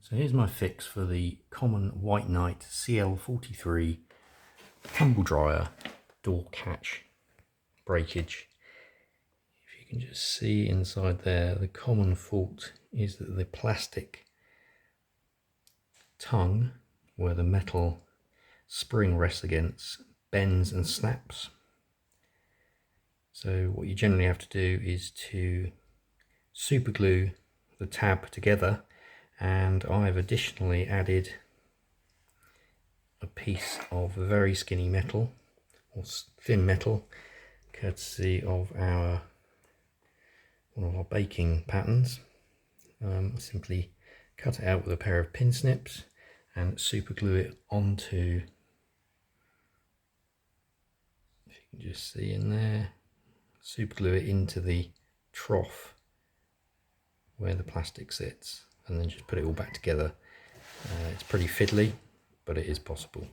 So here's my fix for the common White Knight CL43 tumble dryer door catch breakage. If you can just see inside there, the common fault is that the plastic tongue where the metal spring rests against bends and snaps. So what you generally have to do is to super glue the tab together, and I've additionally added a piece of very skinny metal or thin metal, courtesy of one of our baking patterns. Simply cut it out with a pair of pin snips and super glue it onto, if you can just see in there, super glue it into the trough where the plastic sits, and then just put it all back together. It's pretty fiddly, but it is possible.